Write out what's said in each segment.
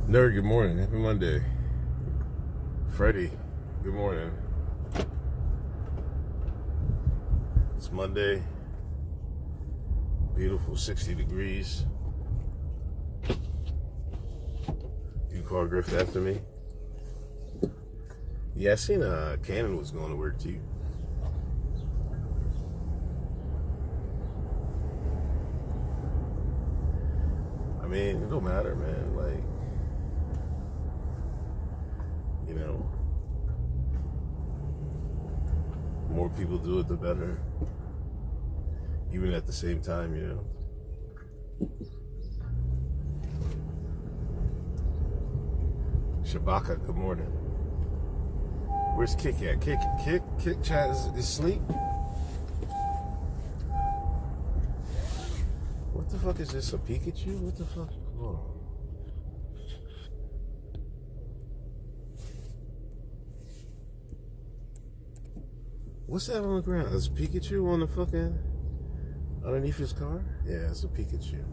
Nerd, good morning. Happy Monday. Freddie, good morning. It's Monday. Beautiful 60 degrees. You car grift after me? Yeah, I seen Cannon was going to work too. I mean, it don't matter, man. Like, you know, the more people do it, the better. Even at the same time, you know. Shabaka, good morning. Where's Kick at? Kick chat is asleep? What the fuck is this, a Pikachu? What the fuck? Hold on. What's that on the ground? Is Pikachu on the fucking, underneath his car? Yeah, it's a Pikachu.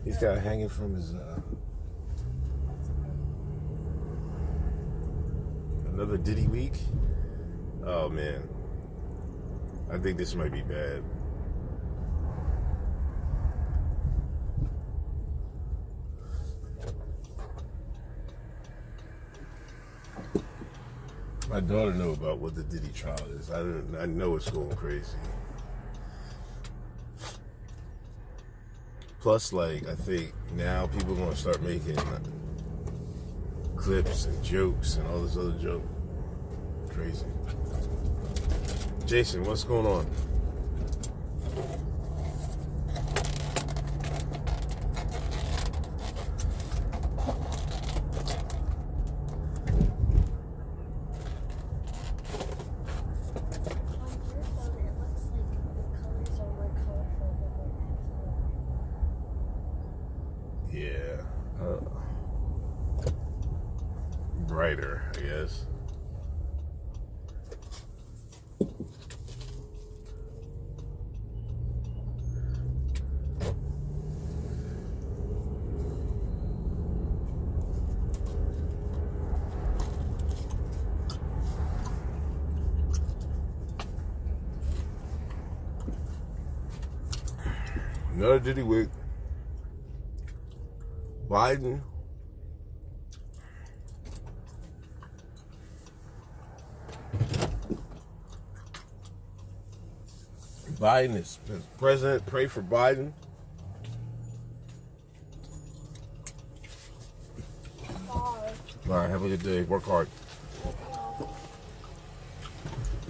He's got it hanging from his, another Diddy week? Oh man. I think this might be bad. My daughter know about what the Diddy trial is. I know it's going crazy. Plus, like, I think now people are going to start making clips and jokes and all this other junk. Crazy. Jason, what's going on? Yeah. Brighter, I guess. Another Diddy week. Biden is president. Pray for Biden. All right, have a good day. Work hard.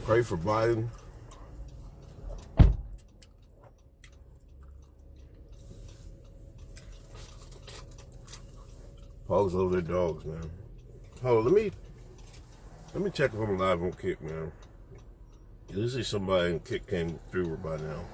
Pray for Biden. Hogs over their dogs, man. Hold on, let me check if I'm live on Kick, man. Usually somebody in Kick came through by now.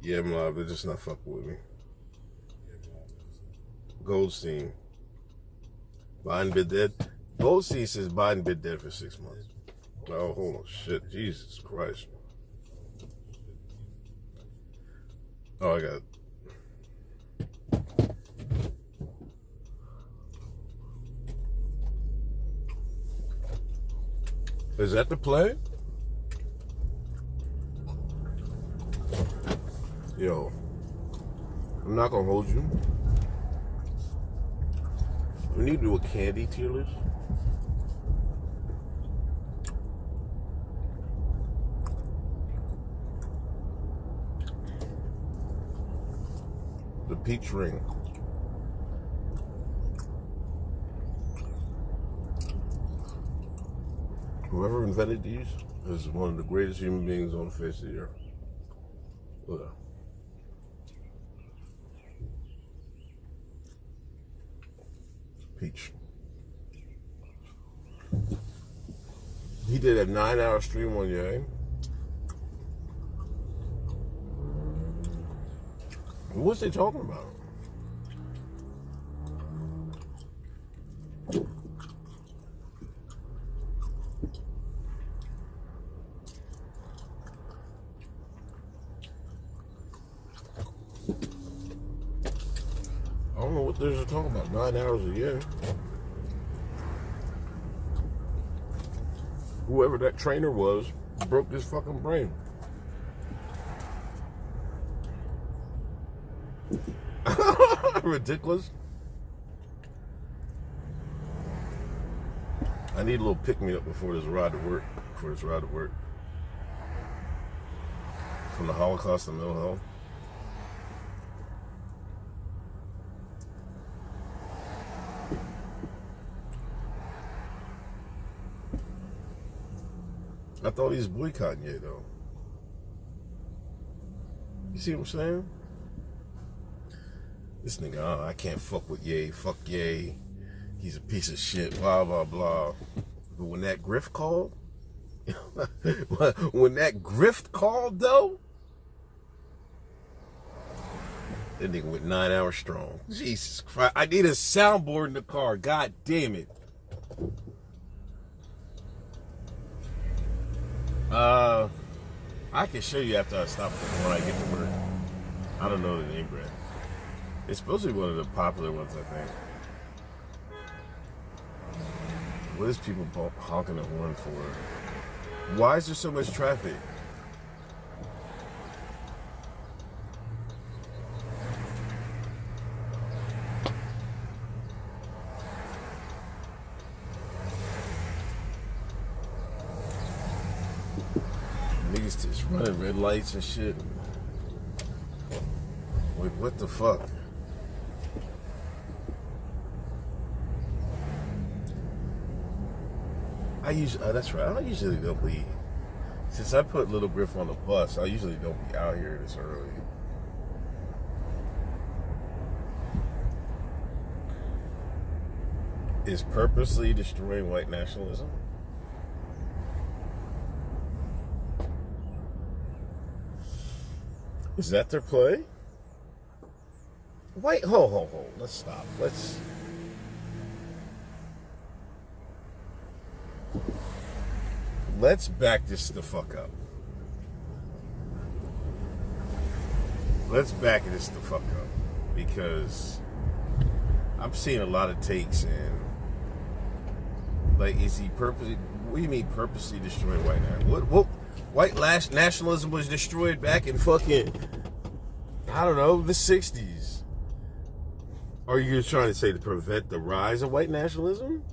Yeah, I'm live. They're just not fucking with me. Goldstein. Biden been dead. Goldstein says Biden been dead for 6 months. Oh, hold on. Shit. Jesus Christ. Oh, I got it. Is that the play? Yo, I'm not gonna hold you. We need to do a candy tier list. The peach ring. Whoever invented these is one of the greatest human beings on the face of the earth. Ugh. Peach. He did a 9-hour stream on Yang. What's they talking about? I don't know what they're talking about. 9 hours a year. Whoever that trainer was broke his fucking brain. Ridiculous. I need a little pick me up before this ride to work. From the Holocaust to mental health. I thought he was boycotting Ye though. You see what I'm saying? This nigga, I can't fuck with Ye. Fuck Ye. He's a piece of shit. Blah blah blah. But when that grift called, though, that nigga went 9 hours strong. Jesus Christ! I need a soundboard in the car. God damn it. I can show you after I stop when I get to work. I don't know the name brand. It's supposed to be one of the popular ones, I think. What is people honking the horn for? Why is there so much traffic? Niggas just running red lights and shit. Wait, what the fuck? That's right, I usually don't leave. Since I put Little Griff on the bus, I usually don't be out here this early. Is purposely destroying white nationalism? Is that their play? Wait, hold. Let's stop. Let's back this the fuck up. Let's back this the fuck up. Because I'm seeing a lot of takes and like, is he purposely, what do you mean purposely destroying white nationalism? What white nationalism was destroyed back in fucking, I don't know, the 60s. Are you trying to say to prevent the rise of white nationalism?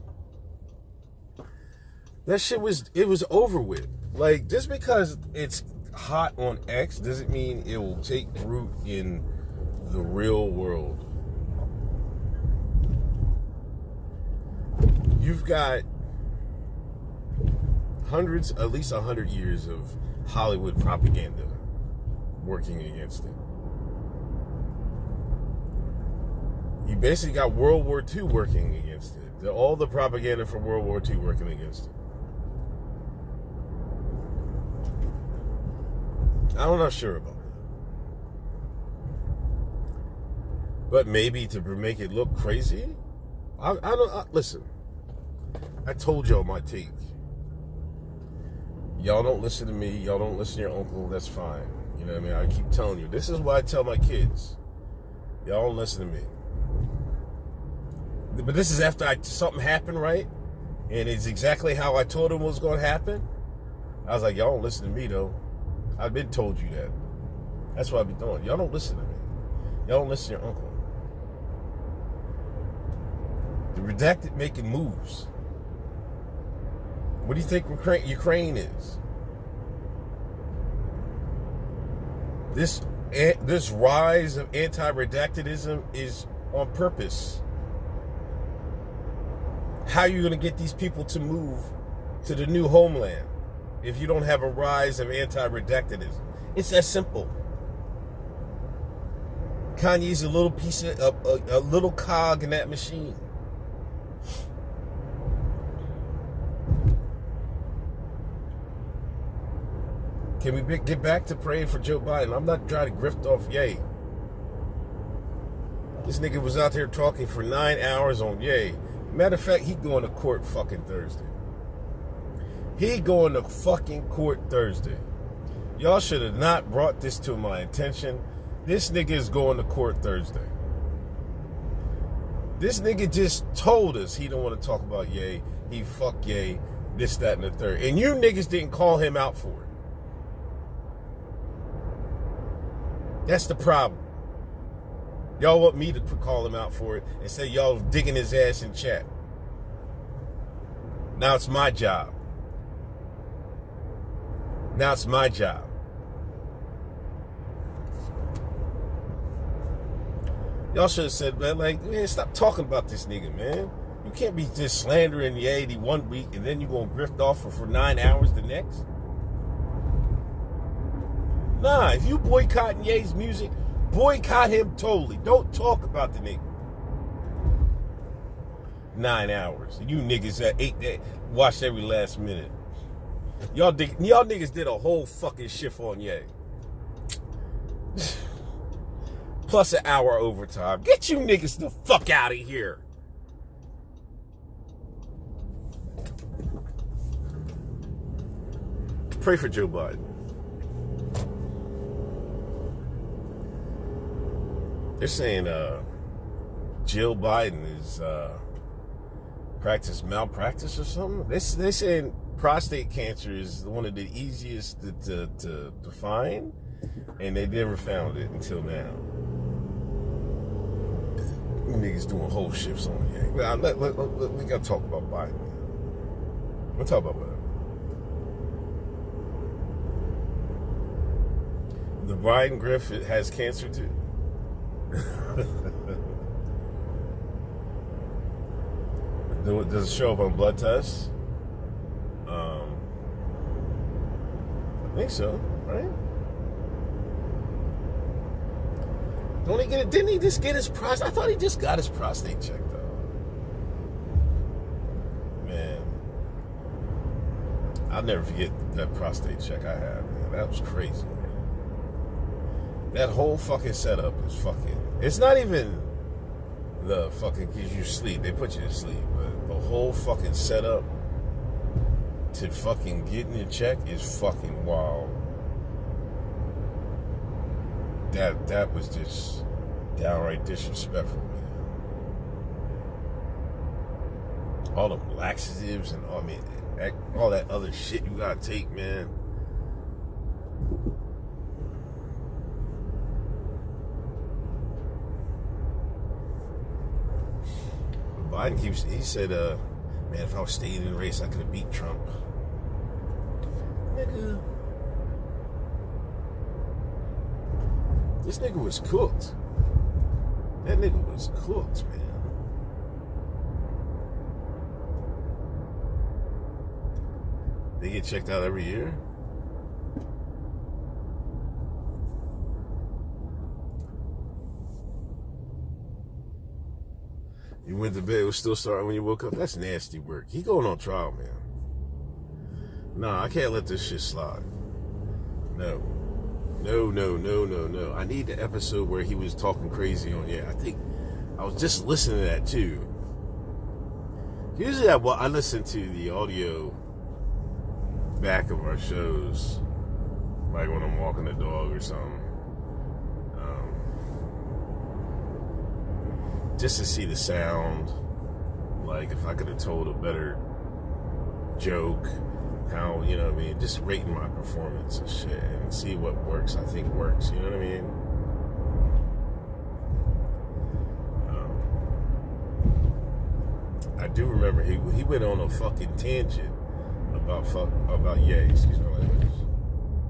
That shit was over with. Like, just because it's hot on X doesn't mean it will take root in the real world. You've got hundreds, at least 100 years of Hollywood propaganda working against it. You basically got World War II working against it. All the propaganda from World War II working against it. I'm not sure about that. But maybe to make it look crazy? Listen, I told y'all my take. Y'all don't listen to me. Y'all don't listen to your uncle. That's fine. You know what I mean? I keep telling you. This is what I tell my kids. Y'all don't listen to me. But this is after something happened, right? And it's exactly how I told them was going to happen. I was like, y'all don't listen to me, though. I've been told you that. That's what I've been doing. Y'all don't listen to me. Y'all don't listen to your uncle. The redacted making moves. What do you think Ukraine is? This rise of anti-redactedism is on purpose. How are you going to get these people to move to the new homeland if you don't have a rise of anti-redactedism? It's that simple. Kanye's a little piece of a little cog in that machine. Can we get back to praying for Joe Biden? I'm not trying to grift off Ye. This nigga was out there talking for 9 hours on Ye. Matter of fact, he going to court fucking Thursday. He going to fucking court Thursday. Y'all should have not brought this to my attention. This nigga is going to court Thursday. This nigga just told us he don't want to talk about Ye. He fuck Ye, this, that, and the third. And you niggas didn't call him out for it. That's the problem. Y'all want me to call him out for it and say y'all digging his ass in chat. Now it's my job. Now it's my job. Y'all should have said, man, stop talking about this nigga, man. You can't be just slandering Ye 1 week and then you're going to grift off for 9 hours the next. Nah, if you boycotting Ye's music, boycott him totally. Don't talk about the nigga. 9 hours. You niggas at 8 watched every last minute. Y'all niggas did a whole fucking shift on Ye. Plus an hour overtime. Get you niggas the fuck out of here. Pray for Joe Biden. They're saying Jill Biden is malpractice or something. They're saying prostate cancer is one of the easiest to find, and they never found it until now. Niggas doing whole shifts on Ye. We gotta talk about Biden. We'll talk about Biden. The Biden Griffith has cancer too. Does it show up on blood tests? I think so, right? Don't he get it? Didn't he just get his prostate? I thought he just got his prostate checked though. Man, I'll never forget that prostate check I had, man. That was crazy, man. That whole fucking setup is fucking... It's not even the fucking gives you sleep. They put you to sleep. But the whole fucking setup to fucking getting your check is fucking wild. That was just downright disrespectful, man. All the laxatives and all that other shit you gotta take, man. Biden he said, man, if I was staying in the race, I could have beat Trump. Nigga. This nigga was cooked. That nigga was cooked, man. They get checked out every year? You went to bed, it was still starting when you woke up. That's nasty work. He going on trial, man. Nah, I can't let this shit slide. No. I need the episode where he was talking crazy on, I think I was just listening to that too. Usually I listen to the audio back of our shows, like when I'm walking the dog or something. Just to see the sound, like if I could have told a better joke, how, you know what I mean, just rating my performance and shit and see what works, I think works, you know what I mean? do remember he went on a fucking tangent about Ye. Excuse my language.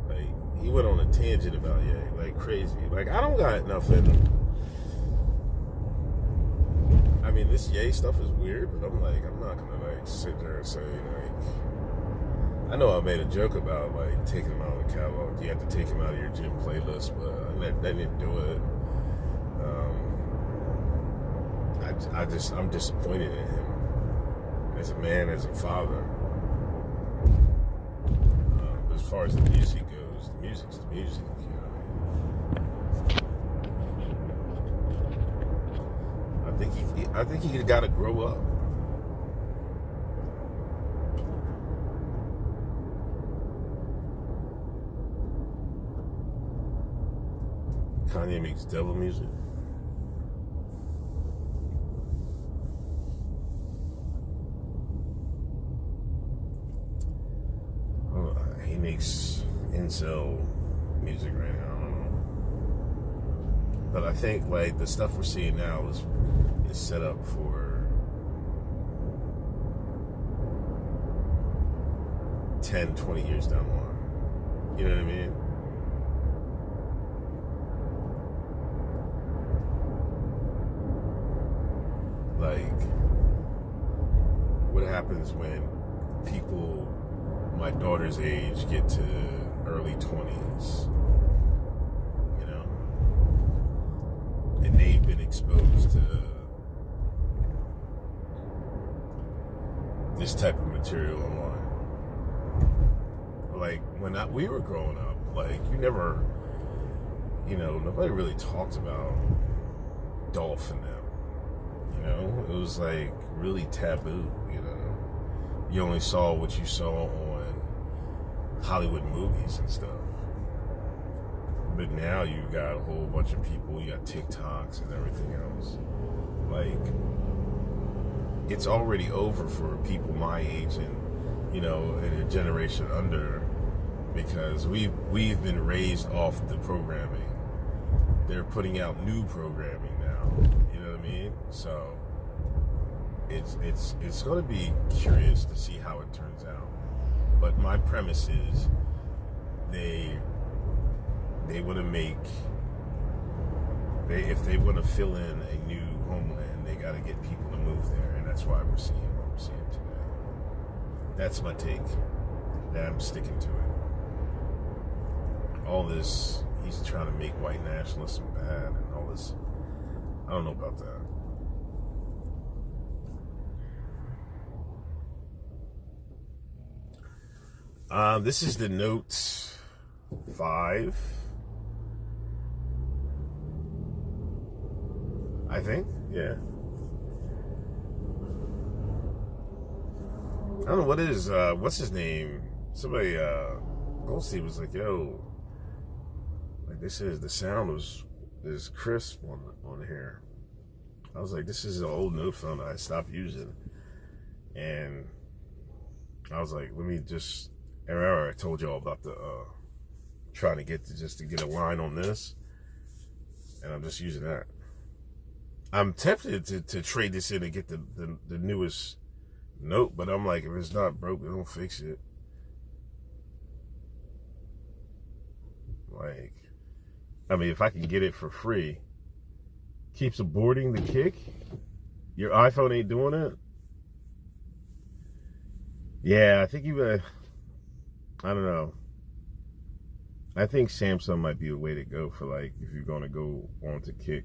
Like he went on a tangent about Ye, like crazy. Like I don't got nothing. I mean, this Ye stuff is weird, but I'm not gonna like sit there and say like. I know I made a joke about like taking him out of the catalog. You have to take him out of your gym playlist, but I didn't do it. I'm disappointed in him as a man, as a father. As far as the music goes, the music's the music. You know what I mean? I think he got to grow up. Kanye makes devil music. He makes incel music right now. I don't know, but I think like the stuff we're seeing now is set up for 10, 20 years down the line. You know what I mean? Like, what happens when people my daughter's age get to early 20s, you know, and they've been exposed to this type of material online. Like when we were growing up, like nobody really talked about Dolph and them, you know, it was like really taboo, you know. You only saw what you saw on Hollywood movies and stuff. But now you got a whole bunch of people, you got TikToks and everything else. Like, it's already over for people my age and, you know, and a generation under, because we've been raised off the programming. They're putting out new programming now. You know what I mean? So it's going to be curious to see how it turns out. But my premise is they want to if they want to fill in a new homeland, they got to get people to move there, and that's why we're seeing what we're seeing today. That's my take, and I'm sticking to it. All this, he's trying to make white nationalism bad, and all this, I don't know about that. This is the Note 5, I think. Yeah. I don't know what is. What's his name? Somebody. Goldstein was like, "Yo, like this is the sound is crisp on here." I was like, "This is an old Note phone that I stopped using," and I was like, "Let me just." And remember, I told y'all about the trying to get a line on this, and I'm just using that. I'm tempted to trade this in and get the newest Note, but I'm like, if it's not broken, don't fix it. Like, I mean, if I can get it for free, keeps aborting the kick. Your iPhone ain't doing it. Yeah, I think I don't know. I think Samsung might be a way to go for like if you're gonna go on to Kick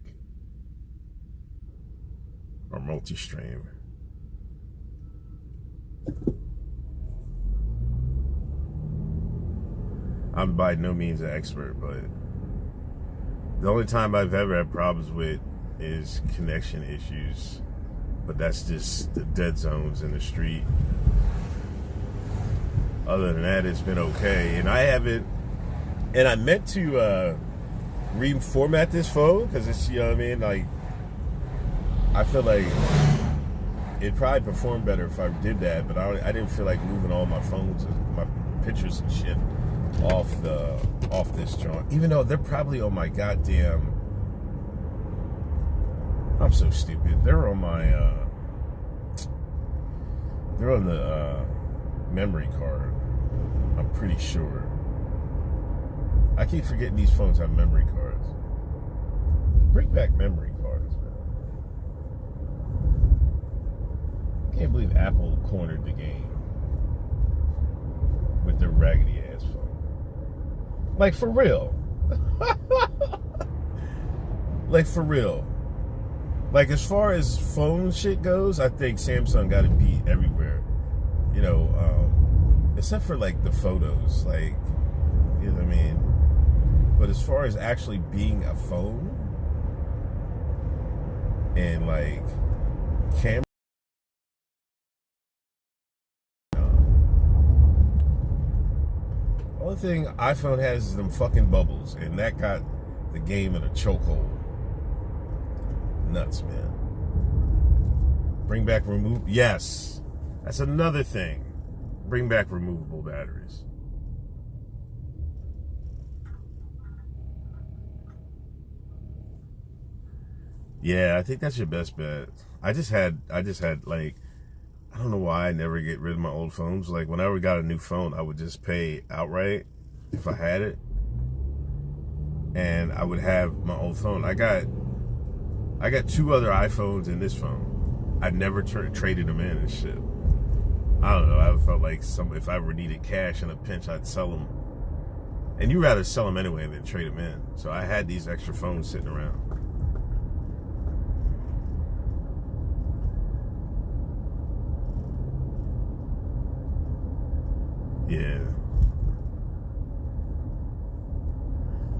or multi-stream. I'm by no means an expert, but the only time I've ever had problems with is connection issues. But that's just the dead zones in the street. Other than that, it's been okay. And I haven't, and I meant to reformat this phone because it's, you know what I mean? Like, I feel like it'd probably perform better if I did that, but I didn't feel like moving all my phones, my pictures and shit off this joint. Even though they're probably on my goddamn, I'm so stupid. They're on my They're on the memory card. I'm pretty sure. I keep forgetting these phones have memory cards. Bring back memory cards, man. I can't believe Apple cornered the game with their raggedy ass phone. Like, for real. Like, for real. Like, as far as phone shit goes, I think Samsung got it beat everywhere. You know, except for, like, the photos. Like, you know what I mean? But as far as actually being a phone and, like, camera. Only thing iPhone has is them fucking bubbles, and that got the game in a chokehold. Nuts, man. Bring back yes, that's another thing. Bring back removable batteries. Yeah, I think that's your best bet. I just had like, I don't know why I never get rid of my old phones. Like, whenever I got a new phone, I would just pay outright if I had it, and I would have my old phone. I got 2 other iPhones in this phone. I never traded them in and shit. I don't know. I felt like if I ever needed cash in a pinch, I'd sell them. And you'd rather sell them anyway than trade them in. So I had these extra phones sitting around. Yeah.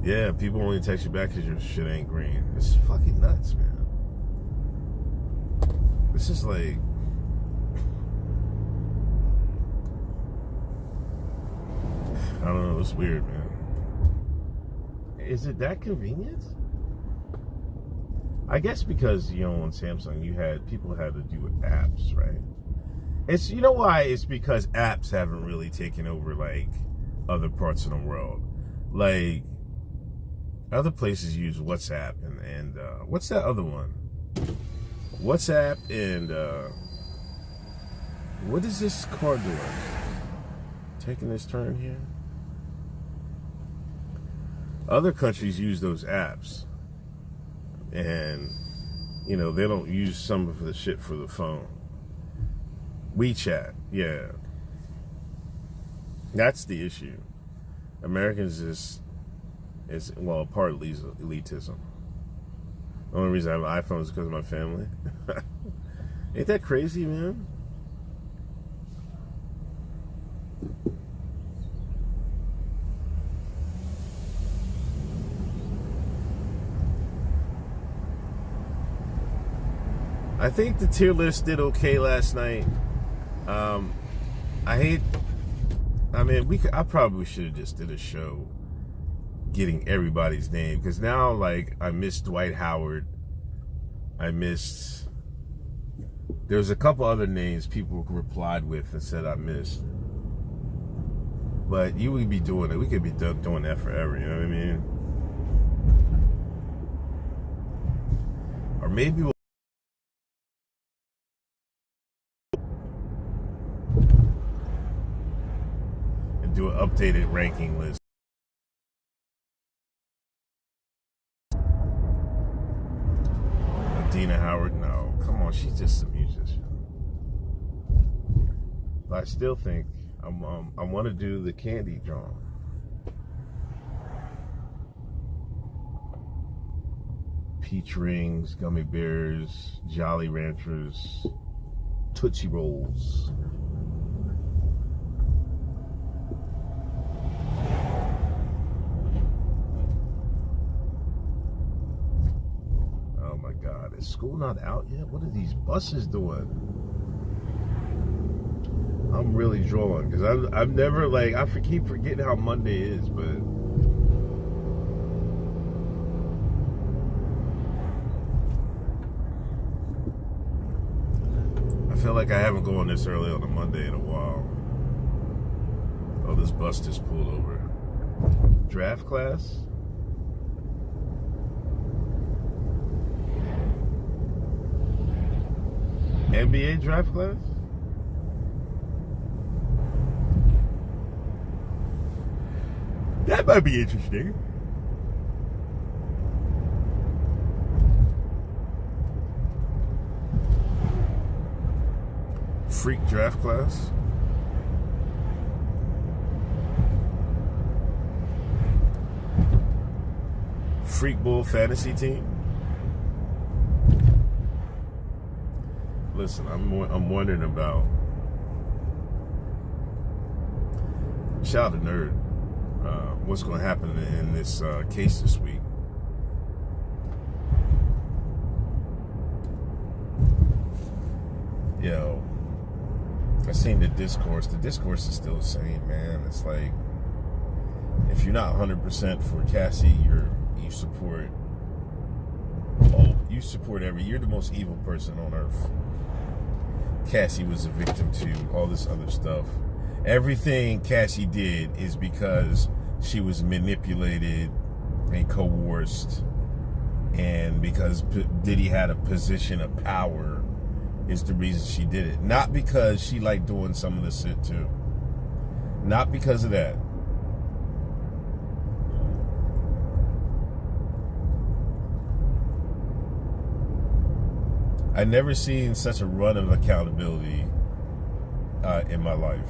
Yeah, people only text you back because your shit ain't green. It's fucking nuts, man. This is like... I don't know, it's weird, man. Is it that convenient? I guess because, you know, on Samsung, people had to do apps, right? It's, you know why? It's because apps haven't really taken over, like, other parts of the world. Like, other places use WhatsApp and what's that other one? WhatsApp and, what is this car doing? Taking this turn here? Other countries use those apps. And, you know, they don't use some of the shit for the phone. WeChat, yeah. That's the issue. Americans is well, partly elitism. The only reason I have an iPhone is because of my family. Ain't that crazy, man? I think the tier list did okay last night. I probably should have just did a show getting everybody's name, because now, like, I missed Dwight Howard. There's a couple other names people replied with and said I missed. But you would be doing it. We could be doing that forever, you know what I mean? Or maybe we'll do an updated ranking list. Dina Howard, no, come on, she's just a musician. But I still think I want to do the candy drawing. Peach rings, gummy bears, Jolly Ranchers, Tootsie Rolls. God, is school not out yet? What are these buses doing? I'm really drawing because I've never, like, keep forgetting how Monday is, but I feel like I haven't gone this early on a Monday in a while. Oh, this bus just pulled over. Draft class? NBA draft class? That might be interesting. Freak draft class. Freak Bull fantasy team. Listen, I'm wondering about. Shout out to Nerd. What's going to happen in this case this week? Yo, I seen the discourse. The discourse is still the same, man. It's like, if you're not 100% for Cassie, you support. Oh, you support you're the most evil person on earth. Cassie was a victim to all this other stuff. Everything Cassie did is because she was manipulated and coerced, and because Diddy had a position of power is the reason she did it. Not because she liked doing some of the shit too. Not because of that. I never seen such a run of accountability in my life.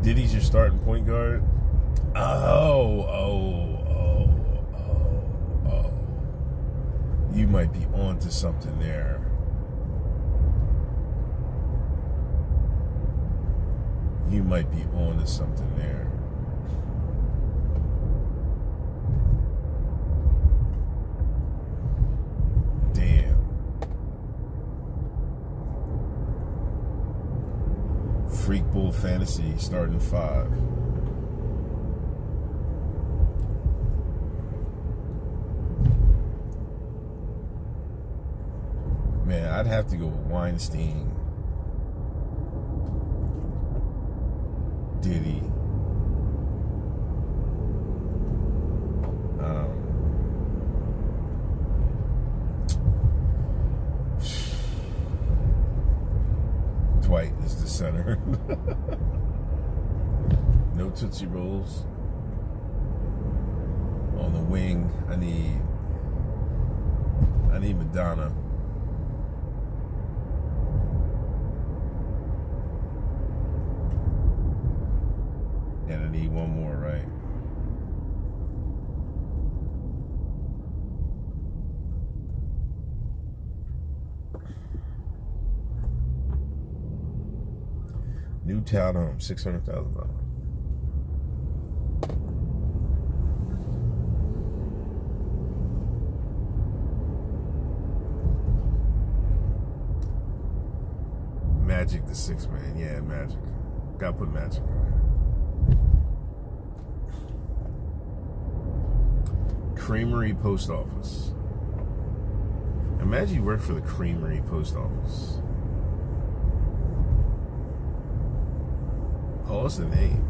Diddy's your starting point guard? Oh. You might be onto something there. You might be onto something there. Damn. Freak Bull Fantasy starting 5. Man, I'd have to go with Weinstein, Diddy, Dwight is the center. No Tootsie Rolls. On the wing, I need Madonna. And I need one more, right? New townhome, $600,000. Magic the 6 man, yeah, Magic. Gotta put Magic in there. Creamery Post Office. Imagine you work for the Creamery Post Office. Oh, what's the name?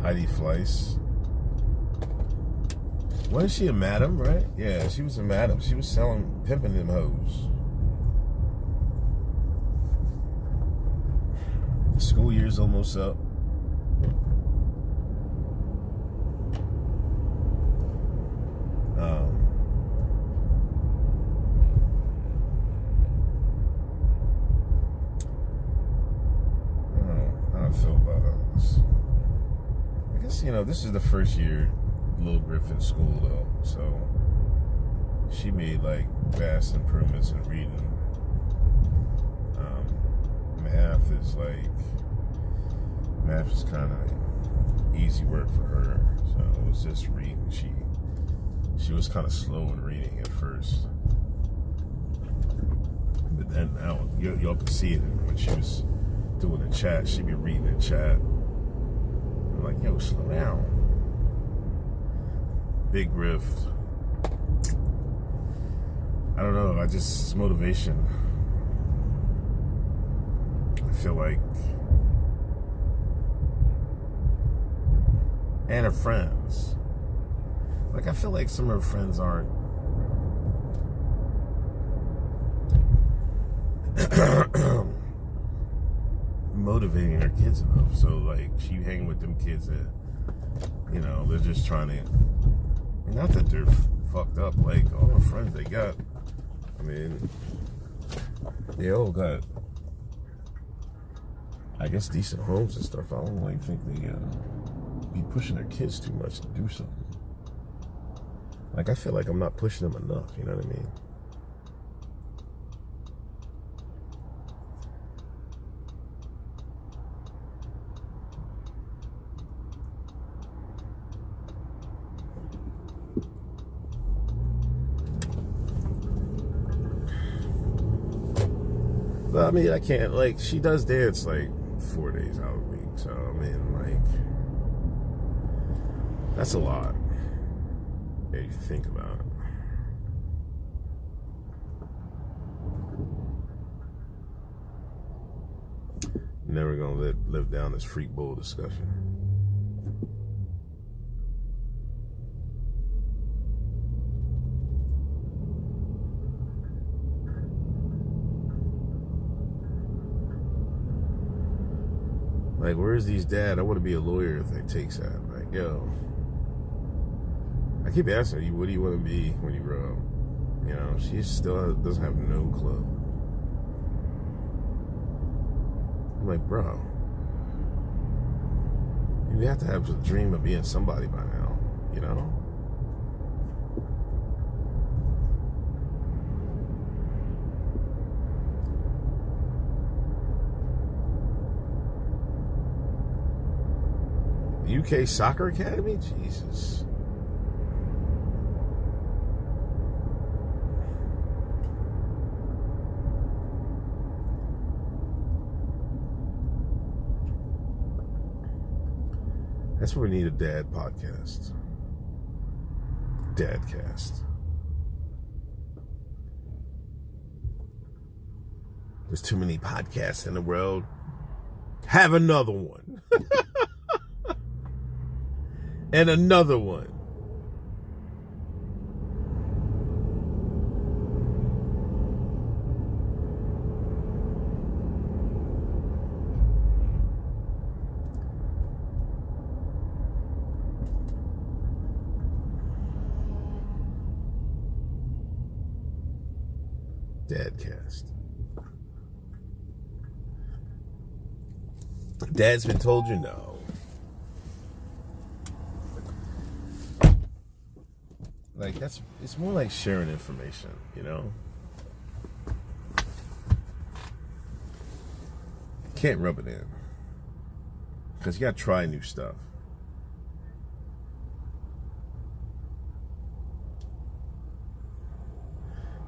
Heidi Fleiss. Wasn't she a madam, right? Yeah, she was a madam. She was pimping them hoes. The school year's almost up. I don't know how I feel about all this. I guess, this is the first year Lil Griffin school though, so she made like vast improvements in reading. Math is kind of easy work for her, so it was just reading. She was kind of slow in reading at first, but then now y'all can see it when she was doing the chat. She'd be reading the chat. I'm like, yo, slow down. Big rift. I don't know. It's motivation. I feel like, and her friends. Like, I feel like some of her friends aren't motivating her kids enough. So, like, she hang with them kids that, you know, they're just trying to, not that they're fucked up, like, all the friends they got, I mean, they all got, I guess, decent homes and stuff. I don't like think they be pushing their kids too much to do something. Like, I feel like I'm not pushing them enough, you know what I mean? But I mean, I can't, like, she does dance like 4 days out of the week. So, I mean, like, that's a lot. If you think about it. Never gonna live down this freak bowl discussion. Like, where's these dad? I want to be a lawyer if that takes that. Like, yo, I keep asking you, what do you want to be when you grow up? You know, she still doesn't have no clue. I'm like, bro, you have to have a dream of being somebody by now, you know? UK Soccer Academy? Jesus. That's where we need a dad podcast. Dadcast. There's too many podcasts in the world. Have another one. And another one. Dadcast. Dad's been told you no. Like, it's more like sharing information, you know? Can't rub it in. Because you gotta try new stuff.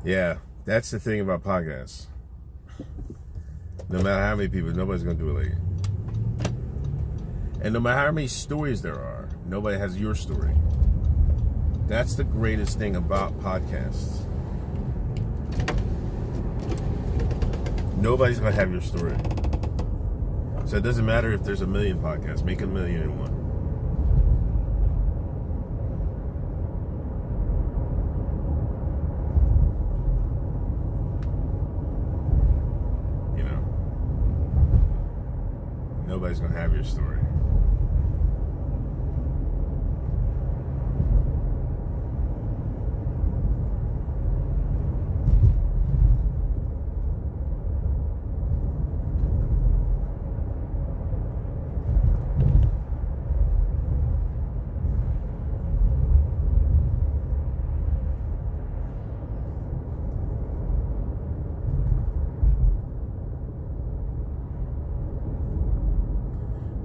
Yeah, that's the thing about podcasts. No matter how many people, nobody's gonna do it like you. And no matter how many stories there are, nobody has your story. That's the greatest thing about podcasts. Nobody's gonna have your story. So it doesn't matter if there's a million podcasts. Make a million in one. You know, nobody's gonna have your story.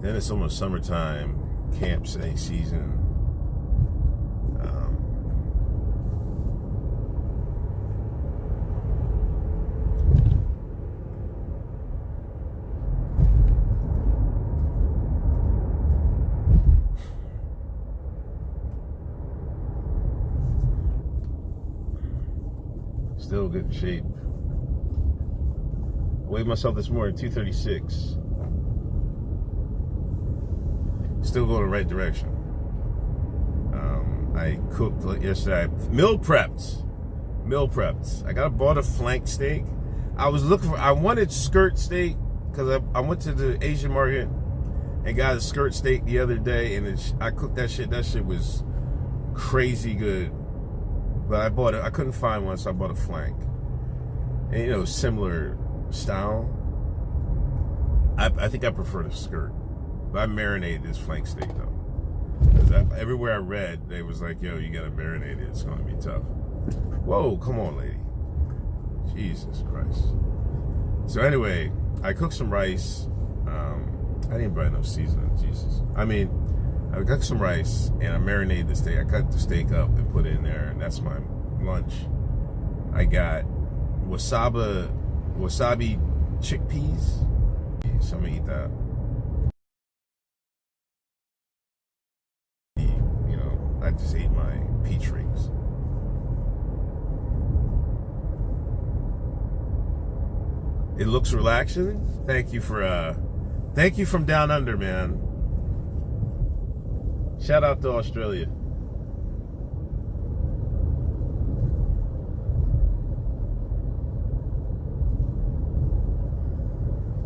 Then it's almost summertime, camp season. Still good shape. Weighed myself this morning, 236. Still going the right direction. I cooked yesterday. Meal prepped. I bought a flank steak. I wanted skirt steak because I went to the Asian market and got a skirt steak the other day, and I cooked that shit. That shit was crazy good. But I bought it. I couldn't find one, so I bought a flank. And similar style. I think I prefer the skirt. But I marinated this flank steak though. Because everywhere I read, they was like, yo, you gotta marinate it. It's gonna be tough. Whoa, come on, lady. Jesus Christ. So anyway, I cooked some rice. I didn't buy enough seasoning, Jesus. I cooked some rice and I marinated the steak. I cut the steak up and put it in there, and that's my lunch. I got wasabi chickpeas. So I'm gonna eat that. I just ate my peach rings. It looks relaxing. Thank you from down under, man. Shout out to Australia.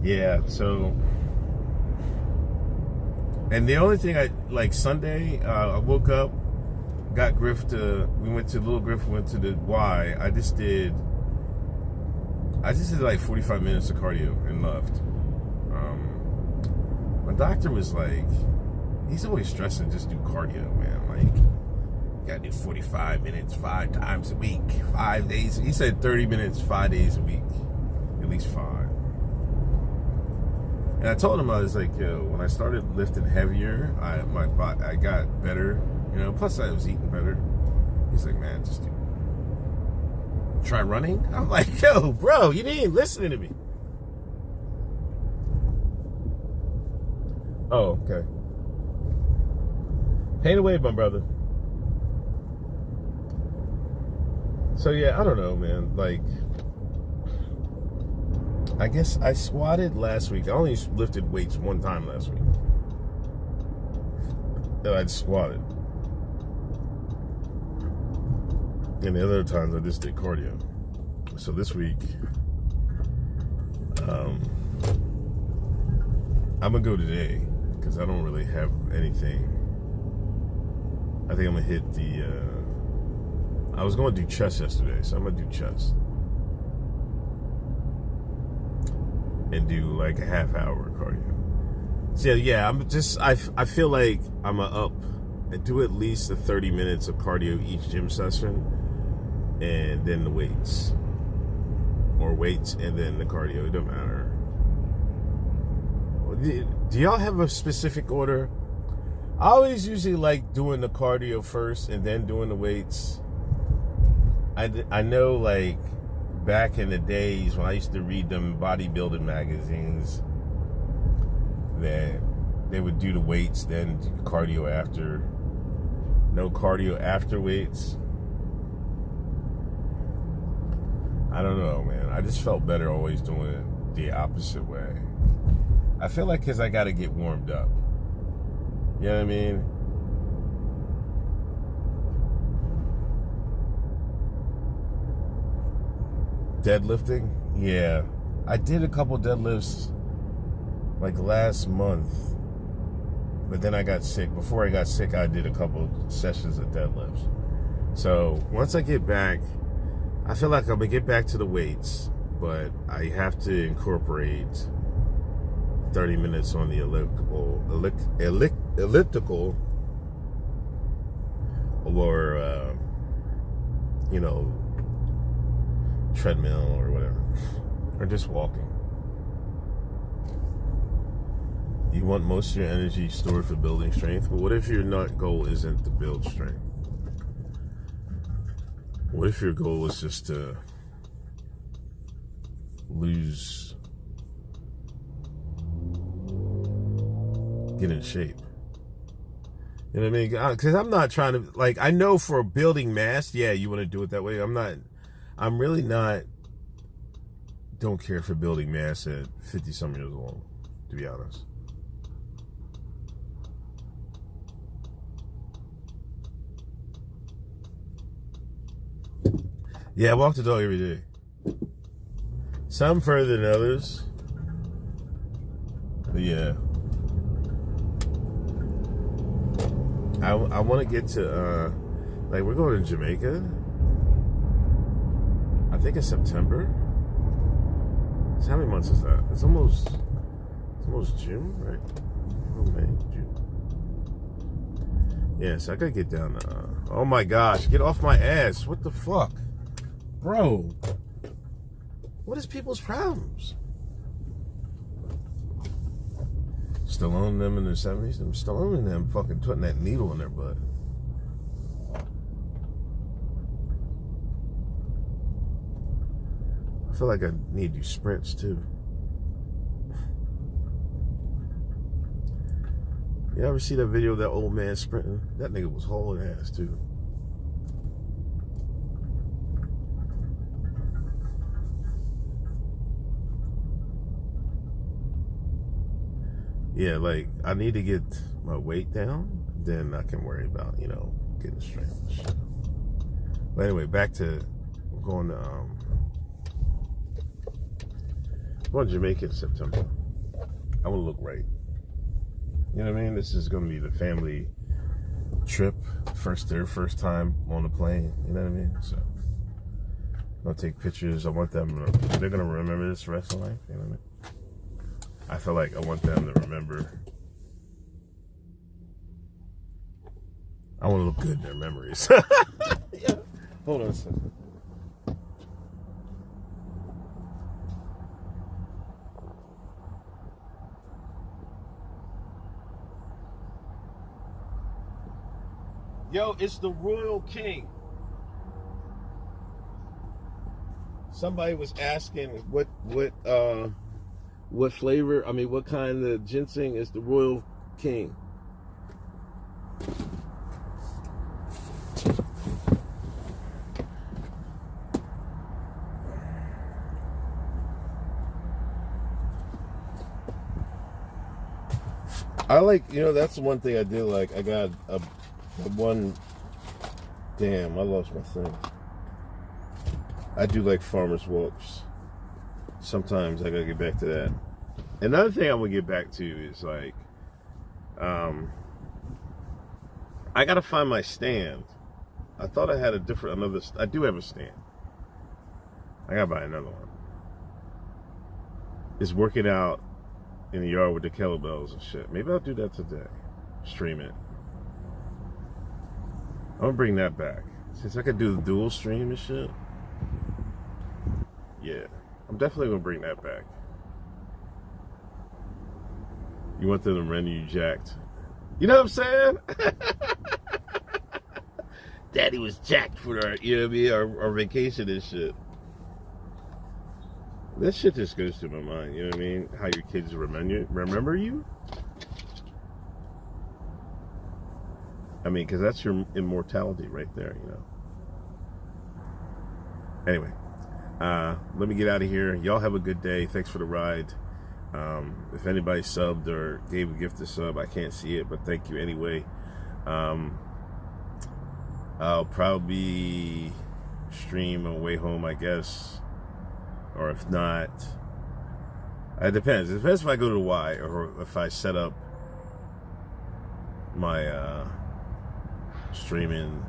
Yeah, so, and the only thing Sunday, I woke up, got Griff we went to the Y. I just did like 45 minutes of cardio and left. My doctor was like, he's always stressing, just do cardio, man. Like, you gotta do 45 minutes 5 times a week, 5 days. He said 30 minutes 5 days a week, at least 5. And I told him, I was like, yo, when I started lifting heavier, I got better, plus I was eating better. He's like, man, just try running. I'm like, yo, bro, you didn't even listen to me. Oh, okay. Paint away, my brother. So yeah, I don't know, man. Like, I guess I squatted last week. I only lifted weights one time last week. And I squatted. And the other times I just did cardio. So this week, I'm gonna go today because I don't really have anything. I think I'm gonna hit I was gonna do chest yesterday, so I'm gonna do chest. And do like a half hour cardio. So yeah, I feel like I'm gonna do at least the 30 minutes of cardio each gym session, and then the weights. Or weights and then the cardio, it don't matter. Do y'all have a specific order? I always usually like doing the cardio first and then doing the weights. I know, like, back in the days when I used to read them bodybuilding magazines, that they would do the weights, then do cardio after. No cardio after weights. I don't know, man. I just felt better always doing it the opposite way. I feel like because I got to get warmed up. You know what I mean? Deadlifting? Yeah. I did a couple deadlifts like last month. But then I got sick. Before I got sick, I did a couple sessions of deadlifts. So once I get back, I feel like I'm going to get back to the weights. But I have to incorporate 30 minutes on the elliptical or, treadmill or whatever, or just walking. You want most of your energy stored for building strength, but what if your goal isn't to build strength? What if your goal is just to get in shape? You know what I mean? Because I'm not trying to, like, I know for building mass, yeah, you want to do it that way. I'm really not don't care for building mass at 50-some years old, to be honest. Yeah, I walk the dog every day. Some further than others. But yeah. I want to get to, like, we're going to Jamaica. I think it's September. So how many months is that? It's almost June, right? Oh, May, June. Yeah, so I gotta get down. Oh my gosh, get off my ass! What the fuck, bro? What is people's problems? Stallone them in their 70s. Them Stallone and them fucking putting that needle in their butt. I feel like I need to do sprints too. You ever see that video of that old man sprinting? That nigga was hauling ass too. Yeah, like, I need to get my weight down, then I can worry about, you know, getting strength and shit. But anyway, back to, we're going to Jamaica in September. I want to look right. You know what I mean? This is going to be the family trip. Their first time on a plane. You know what I mean? So, I'll take pictures. I want them, they're going to remember this the rest of life. You know what I mean? I feel like I want them to remember. I want to look good in their memories. Yeah. Hold on a second. Yo, it's the Royal King. Somebody was asking what flavor, I mean, what kind of ginseng is the Royal King? I like, you know, that's the one thing I do like. I got a one, damn, I lost my thing. I do like farmers walks. Sometimes I gotta get back to that. Another thing I want to get back to is like, I gotta find my stand. I thought I had I do have a stand. I gotta buy another one. It's working out in the yard with the kettlebells and shit. Maybe I'll do that today. Stream it. I'm gonna bring that back. Since I could do the dual stream and shit. Yeah. I'm definitely gonna bring that back. You want them to render you jacked. You know what I'm saying? Daddy was jacked for our, you know what I mean, our vacation and shit. That shit just goes through my mind, you know what I mean? How your kids remember you? I mean, because that's your immortality right there, you know. Anyway, let me get out of here. Y'all have a good day. Thanks for the ride. If anybody subbed or gave a gift to sub, I can't see it, but thank you anyway. I'll probably stream on the way home, I guess. Or if not, it depends. It depends if I go to the Y or if I set up my streaming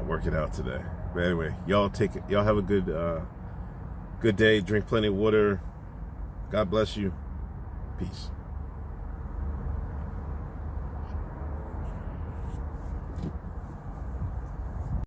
work it out today. But anyway, y'all have a good day. Drink plenty of water. God bless you. Peace.